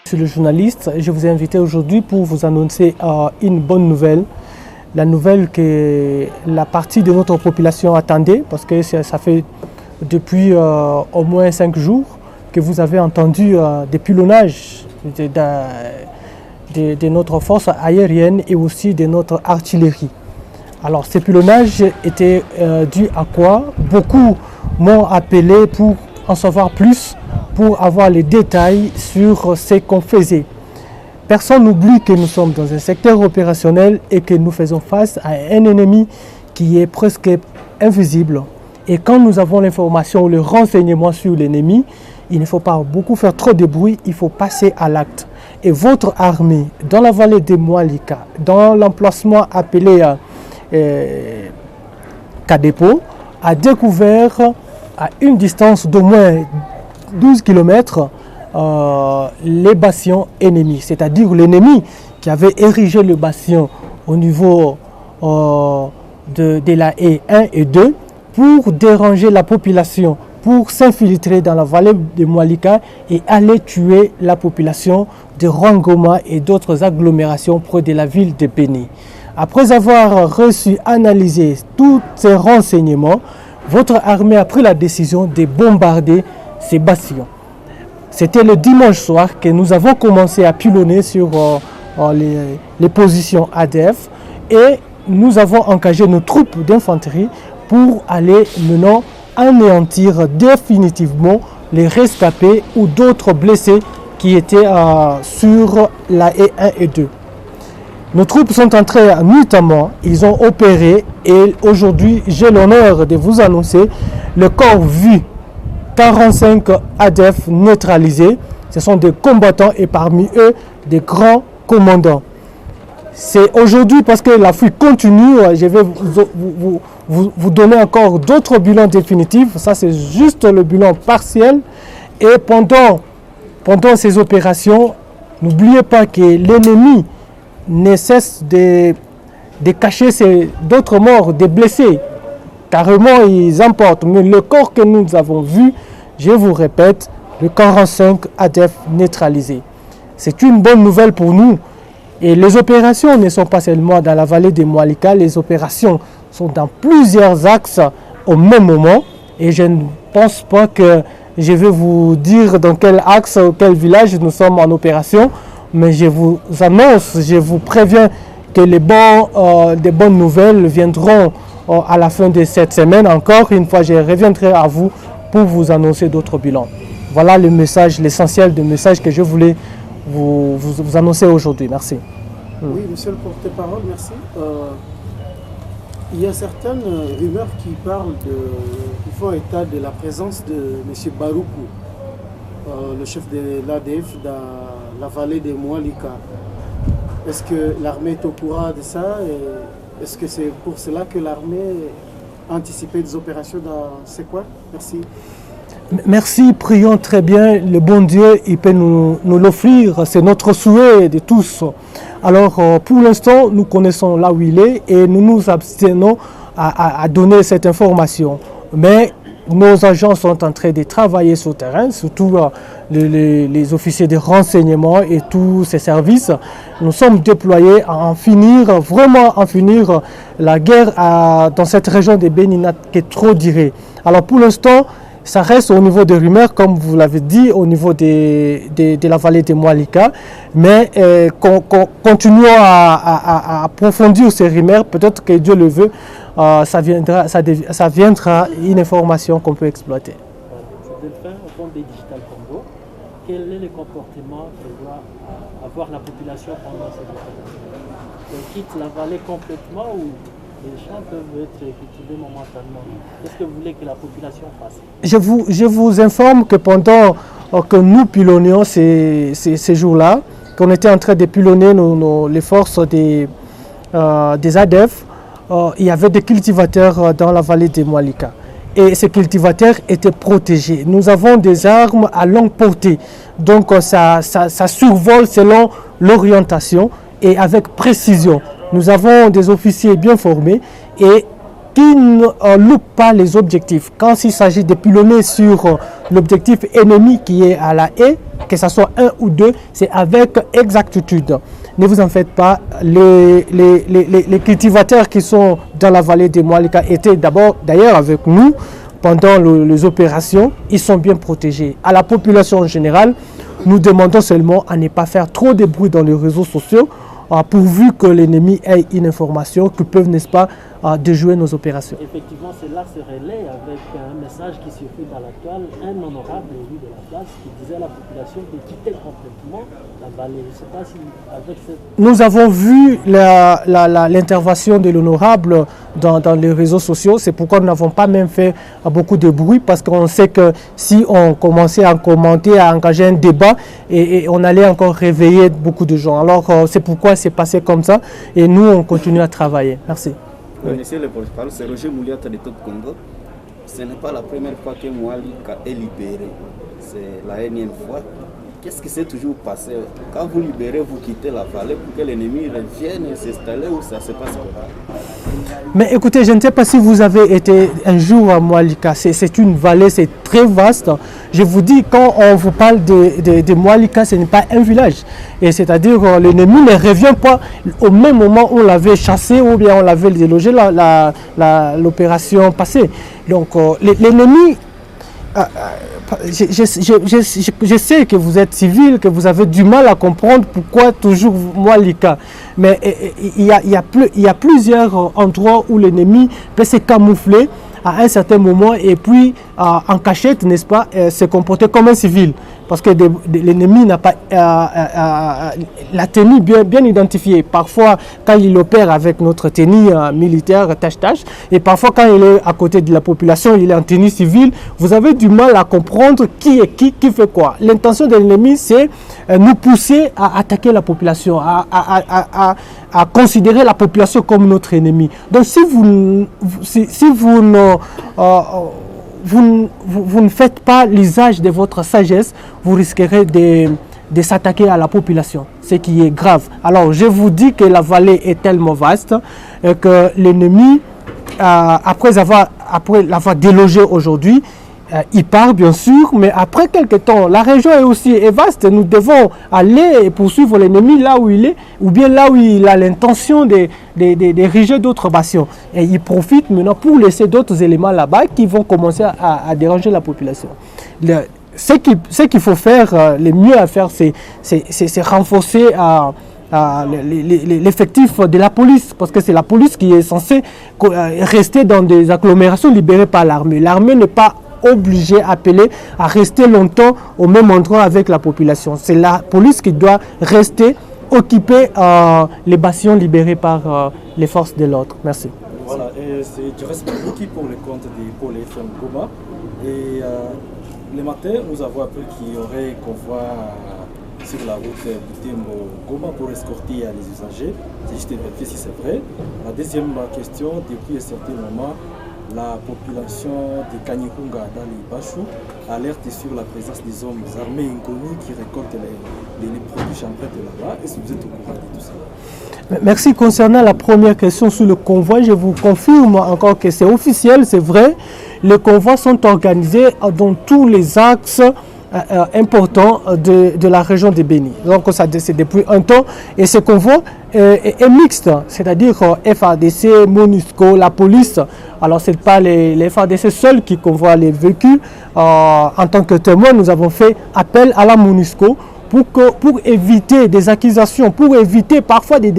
Je suis le journaliste et je vous ai invité aujourd'hui pour vous annoncer une bonne nouvelle. La nouvelle que la partie de notre population attendait, parce que ça fait depuis au moins 5 jours que vous avez entendu des pilonnages de notre force aérienne et aussi de notre artillerie. Alors ces pilonnages étaient dus à quoi? Beaucoup m'ont appelé pour en savoir plus, pour avoir les détails sur ce qu'on faisait. Personne n'oublie que nous sommes dans un secteur opérationnel et que nous faisons face à un ennemi qui est presque invisible. Et quand nous avons l'information ou le renseignement sur l'ennemi, il ne faut pas beaucoup faire trop de bruit, il faut passer à l'acte. Et votre armée, dans la vallée des Moualika, dans l'emplacement appelé Kadepo, a découvert à une distance d'au moins 12 km les bastions ennemis, c'est-à-dire l'ennemi qui avait érigé le bastion au niveau de la haie 1 et 2 pour déranger la population, pour s'infiltrer dans la vallée de Moualika et aller tuer la population de Rangoma et d'autres agglomérations près de la ville de Béni. Après avoir reçu, analysé tous ces renseignements, votre armée a pris la décision de bombarder ces bastions. C'était le dimanche soir que nous avons commencé à pilonner sur les positions ADF et nous avons engagé nos troupes d'infanterie pour aller maintenant anéantir définitivement les rescapés ou d'autres blessés qui étaient sur la haie 1 et 2. Nos troupes sont entrées nuitamment, ils ont opéré et aujourd'hui j'ai l'honneur de vous annoncer le corps vu 45 ADF neutralisés. Ce sont des combattants et parmi eux des grands commandants. C'est aujourd'hui parce que la fuite continue, je vais vous donner encore d'autres bilans définitifs. Ça c'est juste le bilan partiel. Et pendant ces opérations, n'oubliez pas que l'ennemi ne cesse de cacher d'autres morts, des blessés. Carrément, ils emportent. Mais le corps que nous avons vu, je vous répète, le 45 ADF neutralisé. C'est une bonne nouvelle pour nous. Et les opérations ne sont pas seulement dans la vallée des Moualika, les opérations sont dans plusieurs axes au même moment. Et je ne pense pas que je vais vous dire dans quel axe ou quel village nous sommes en opération. Mais je vous annonce, je vous préviens que des bonnes nouvelles viendront à la fin de cette semaine. Encore une fois, je reviendrai à vous pour vous annoncer d'autres bilans. Voilà le message, l'essentiel du message que je voulais vous annoncer aujourd'hui. Merci. Oui, monsieur le porte-parole, merci. Il y a certaines rumeurs qui font état de la présence de M. Baroukou, le chef de l'ADF dans la vallée des Moualika. Est-ce que l'armée est au courant de ça? Est-ce que c'est pour cela que l'armée a anticipé des opérations dans ces coins? Merci. Merci, prions très bien. Le bon Dieu, il peut nous l'offrir. C'est notre souhait de tous. Alors, pour l'instant, nous connaissons là où il est et nous nous abstenons à donner cette information. Mais nos agents sont en train de travailler sur le terrain, surtout les officiers de renseignement et tous ces services. Nous sommes déployés à vraiment en finir la guerre dans cette région de Béninat qui est trop durée. Alors pour l'instant, ça reste au niveau des rumeurs, comme vous l'avez dit, au niveau de la vallée des Moualika. Mais continuons à approfondir ces rumeurs. Peut-être que Dieu le veut, ça viendra une information qu'on peut exploiter. Delphin, au compte des Digital Congo, quel est le comportement que doit avoir la population pendant cette opération? Elle quitte la vallée complètement ou les champs peuvent être cultivés momentanément? Qu'est-ce que vous voulez que la population fasse? Je vous informe que pendant que nous pilonnions ces jours-là, qu'on était en train de pilonner les forces des ADF, il y avait des cultivateurs dans la vallée des Moualika. Et ces cultivateurs étaient protégés. Nous avons des armes à longue portée. Donc ça survole selon l'orientation et avec précision. Nous avons des officiers bien formés et qui ne loupe pas les objectifs. Quand il s'agit de pilonner sur l'objectif ennemi qui est à la haie, que ce soit 1 ou 2, c'est avec exactitude. Ne vous en faites pas, les cultivateurs qui sont dans la vallée des Moalika étaient d'ailleurs avec nous pendant les opérations, ils sont bien protégés. À la population en général, nous demandons seulement à ne pas faire trop de bruit dans les réseaux sociaux, pourvu que l'ennemi ait une information qui peut, n'est-ce pas, déjouer nos opérations. Effectivement, cela se relaie avec un message qui circule dans la toile, un honorable élu de la place qui disait à la population de quitter complètement la vallée. Je ne sais pas si avec cette... Nous avons vu l'intervention de l'honorable dans les réseaux sociaux, c'est pourquoi nous n'avons pas même fait beaucoup de bruit, parce qu'on sait que si on commençait à commenter, à engager un débat, et on allait encore réveiller beaucoup de gens. Alors c'est pourquoi c'est passé comme ça, et nous on continue à travailler. Merci. Monsieur le porte-parole, c'est Roger Mouliata de Top Congo. Ce n'est pas la première fois que Moalika est libéré, c'est la énième fois. Qu'est-ce qui s'est toujours passé? Quand vous libérez, vous quittez la vallée pour que l'ennemi revienne s'installer, ou ça se passe comment? Mais écoutez, je ne sais pas si vous avez été un jour à Moalika. C'est une vallée, c'est très vaste. Je vous dis, quand on vous parle de Moalika, ce n'est pas un village. Et c'est-à-dire que l'ennemi ne revient pas au même moment où on l'avait chassé ou bien on l'avait délogé l'opération passée. Donc l'ennemi... Je sais que vous êtes civil, que vous avez du mal à comprendre pourquoi toujours Moalika. Mais il y a plusieurs endroits où l'ennemi peut se camoufler à un certain moment et puis en cachette, n'est-ce pas, se comporter comme un civil. Parce que l'ennemi n'a pas la tenue bien identifiée. Parfois, quand il opère avec notre tenue militaire tâche-tâche, et parfois quand il est à côté de la population, il est en tenue civile, vous avez du mal à comprendre qui est qui fait quoi. L'intention de l'ennemi, c'est nous pousser à attaquer la population, à considérer la population comme notre ennemi. Donc si vous ne faites pas l'usage de votre sagesse, vous risquerez de s'attaquer à la population, ce qui est grave. Alors je vous dis que la vallée est tellement vaste que l'ennemi, après l'avoir délogé aujourd'hui, il part bien sûr, mais après quelques temps, la région est aussi vaste. Nous devons aller et poursuivre l'ennemi là où il est, ou bien là où il a l'intention d'ériger d'autres bastions. Et il profite maintenant pour laisser d'autres éléments là-bas qui vont commencer à déranger la population. Ce qu'il faut faire, le mieux à faire, c'est renforcer l'effectif de la police, parce que c'est la police qui est censée rester dans des agglomérations libérées par l'armée. L'armée n'est pas obligé, appelé à rester longtemps au même endroit avec la population. C'est la police qui doit rester occuper les bastions libérés par les forces de l'ordre. Merci. Voilà, et c'est du respect qui pour le compte des pôles FM Goma. Et le matin, nous avons appris qu'il y aurait un convoi sur la route Butembo-Goma pour escorter les usagers. C'est juste vérifier si c'est vrai. La deuxième question, depuis un certain moment, la population de Kanyihunga dans les Bachou alerte sur la présence des hommes armés inconnus qui récoltent les produits chambrés de là-bas. Est-ce que vous êtes au courant de tout ça? Merci. Concernant la première question sur le convoi, je vous confirme encore que c'est officiel, c'est vrai. Les convois sont organisés dans tous les axes importants de la région de Béni. Donc ça c'est depuis un temps et ce convoi est mixte, c'est-à-dire FARDC, MONUSCO, la police. Alors ce n'est pas les FARDC seuls qui convoient les véhicules. En tant que témoin, nous avons fait appel à la MONUSCO pour éviter des accusations, pour éviter parfois des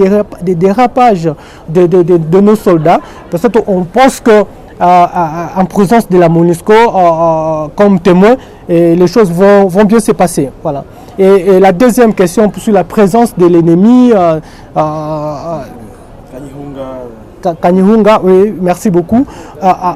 dérapages de nos soldats. Parce qu'on pense que en présence de la MONUSCO comme témoin, et les choses vont bien se passer. Voilà. Et la deuxième question sur la présence de l'ennemi, Kanyihunga, oui, merci beaucoup.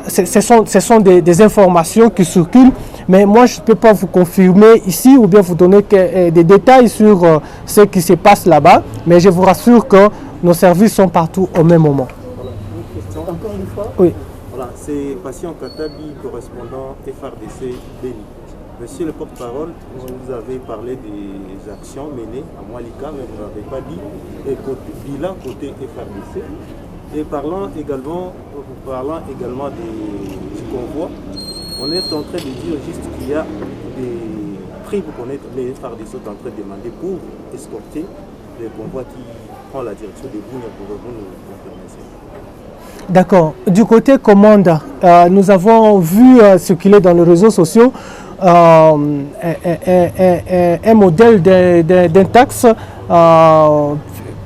Ce sont des informations qui circulent, mais moi je ne peux pas vous confirmer ici ou bien vous donner des détails sur ce qui se passe là-bas, mais je vous rassure que nos services sont partout au même moment. Voilà. Une question. Encore une fois? Oui. Voilà, c'est Patient Katabi, correspondant FRDC Béni. Monsieur le porte-parole, vous avez parlé des actions menées à Moalika, mais vous n'avez pas dit bilan côté FRDC. Et parlant également du convoi, on est en train de dire juste qu'il y a des prix pour connaître les FARDC sont en train de demander pour escorter les convois qui prend la direction de Bunia. Pouvez-vous nous confirmer ça? D'accord. Du côté commande, nous avons vu circuler dans les réseaux sociaux un modèle d'une taxe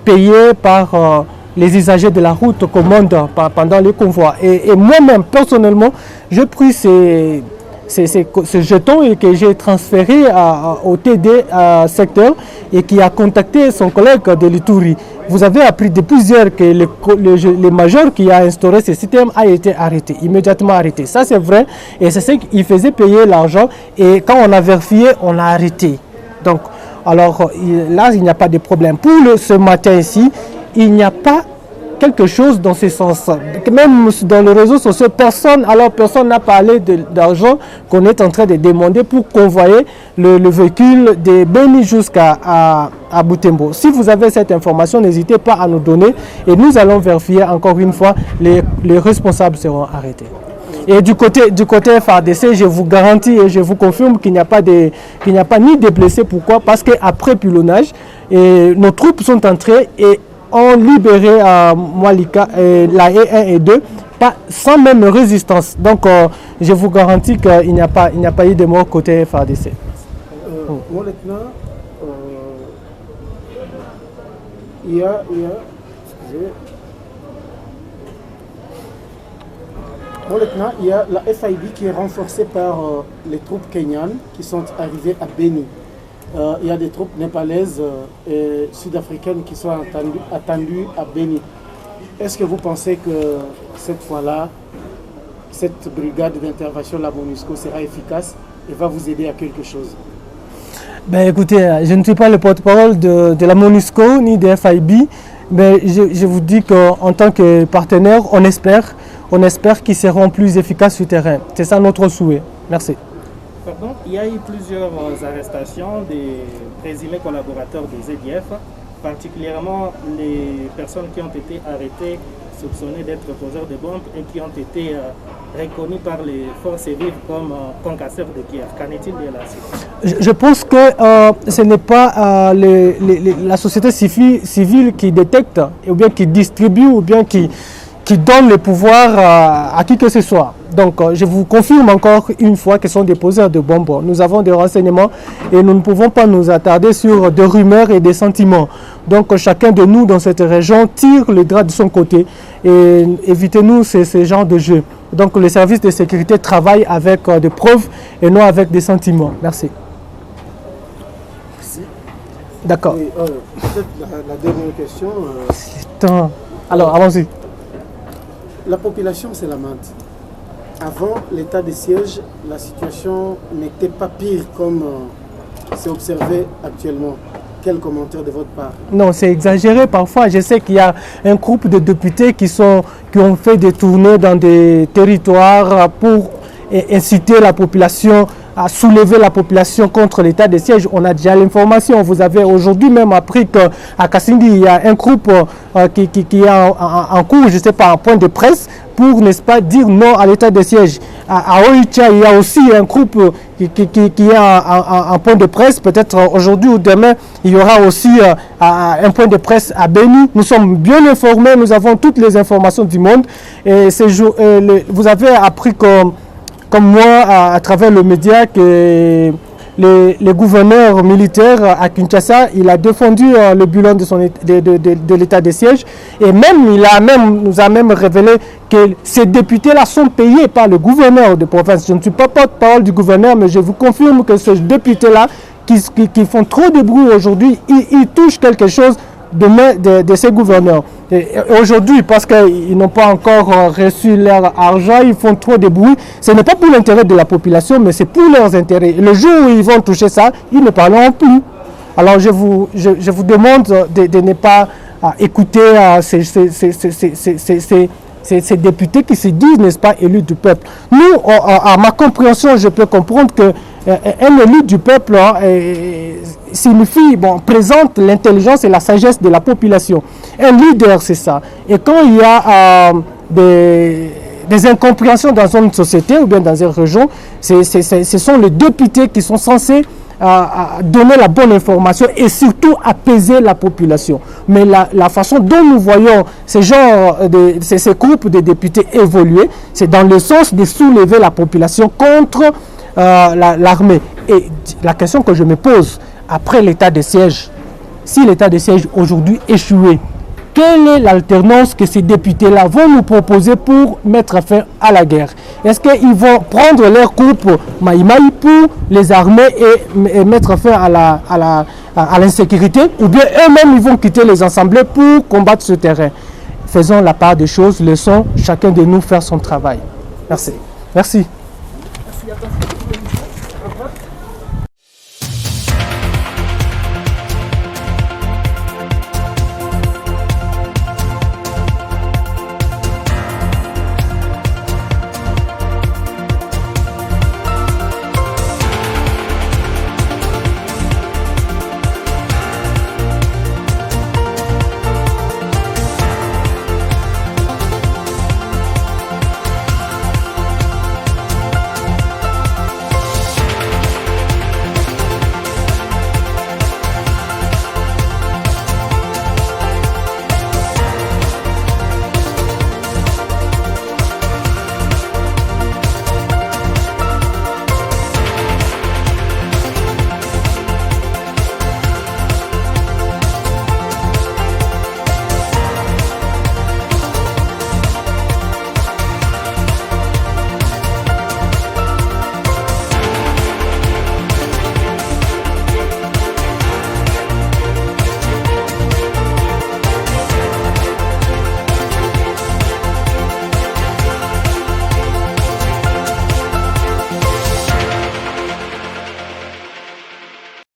payée par les usagers de la route commande pendant les convois. Et moi-même, personnellement, j'ai pris ce jeton et que j'ai transféré au TD secteur et qui a contacté son collègue de l'Ituri. Vous avez appris de plusieurs que le major qui a instauré ce système a été arrêté, immédiatement arrêté. Ça c'est vrai et c'est ce qu'il faisait payer l'argent et quand on a vérifié, on l'a arrêté. Donc, alors là, il n'y a pas de problème. Pour ce matin ici, il n'y a pas quelque chose dans ce sens. Même dans les réseaux sociaux, personne n'a parlé d'argent qu'on est en train de demander pour convoyer le véhicule de Beni jusqu'à Butembo. Si vous avez cette information, n'hésitez pas à nous donner et nous allons vérifier encore une fois, les responsables seront arrêtés. Et du côté FARDC, je vous garantis et je vous confirme qu'il n'y a pas ni de blessés. Pourquoi? Parce qu'après pilonnage, nos troupes sont entrées et ont libéré Mwalika, la E1 et 2, sans même résistance. Donc, je vous garantis qu'il n'y a pas eu de mort côté FARDC. Moi, maintenant, il y a la FIB qui est renforcée par les troupes kenyanes qui sont arrivées à Beni. Il y a des troupes népalaises et sud-africaines qui sont attendues à Beni. Est-ce que vous pensez que cette fois-là, cette brigade d'intervention, la MONUSCO, sera efficace et va vous aider à quelque chose? Ben, écoutez, je ne suis pas le porte-parole de la MONUSCO ni de FIB, mais je vous dis qu'en tant que partenaire, on espère qu'ils seront plus efficaces sur le terrain. C'est ça notre souhait. Merci. Pardon, il y a eu plusieurs arrestations des présumés collaborateurs des EDF, particulièrement les personnes qui ont été arrêtées, soupçonnées d'être poseurs de bombes et qui ont été reconnues par les forces vives comme concasseurs de Kiev. Qu'en est-il de la situation? Je pense que ce n'est pas la société civile qui détecte, ou bien qui distribue, ou bien qui donne le pouvoir à qui que ce soit. Donc, je vous confirme encore une fois que ce sont des poseurs de bombes. Nous avons des renseignements et nous ne pouvons pas nous attarder sur des rumeurs et des sentiments. Donc, chacun de nous dans cette région tire le drap de son côté et évitez-nous ce genre de jeu. Donc, le service de sécurité travaille avec des preuves et non avec des sentiments. Merci. Merci. D'accord. Peut-être la dernière question. Alors, allons-y. La population se lamente. Avant l'état de siège, la situation n'était pas pire comme c'est observé actuellement. Quel commentaire de votre part? Non, c'est exagéré parfois. Je sais qu'il y a un groupe de députés qui ont fait des tournées dans des territoires pour inciter la population à soulever la population contre l'état de siège. On a déjà l'information. Vous avez aujourd'hui même appris qu'à Kassindi, il y a un groupe qui est en cours, je ne sais pas, en point de presse pour, n'est-ce pas, dire non à l'état de siège. À Oicha, il y a aussi un groupe qui est en point de presse. Peut-être aujourd'hui ou demain, il y aura aussi un point de presse à Beni. Nous sommes bien informés, nous avons toutes les informations du monde. Et vous avez appris comme moi, à travers le média, que le gouverneur militaire à Kinshasa, il a défendu le bilan de l'état de siège et nous a même révélé que ces députés-là sont payés par le gouverneur de province. Je ne suis pas porte-parole du gouverneur, mais je vous confirme que ces députés-là qui font trop de bruit aujourd'hui, ils touchent quelque chose de ces gouverneurs. Aujourd'hui, parce qu'ils n'ont pas encore reçu leur argent, ils font trop de bruit. Ce n'est pas pour l'intérêt de la population, mais c'est pour leurs intérêts. Et le jour où ils vont toucher ça, ils ne parleront plus. Alors je vous demande de ne pas écouter ces députés qui se disent, n'est-ce pas, élus du peuple. Nous, à ma compréhension, je peux comprendre que un élu du peuple signifie, présente l'intelligence et la sagesse de la population. Un leader, c'est ça. Et quand il y a des incompréhensions dans une société ou bien dans une région, ce sont les députés qui sont censés donner la bonne information et surtout apaiser la population. Mais la façon dont nous voyons ces groupes de députés évoluer, c'est dans le sens de soulever la population contre l'armée. Et la question que je me pose, après l'état de siège, si l'état de siège aujourd'hui échouait, quelle est l'alternance que ces députés-là vont nous proposer pour mettre fin à la guerre? Est-ce qu'ils vont prendre leur groupe Maïmaï pour les armer et mettre fin à l'insécurité? Ou bien eux-mêmes ils vont quitter les assemblées pour combattre ce terrain? Faisons la part des choses, laissons chacun de nous faire son travail. Merci. Merci. Merci à toi.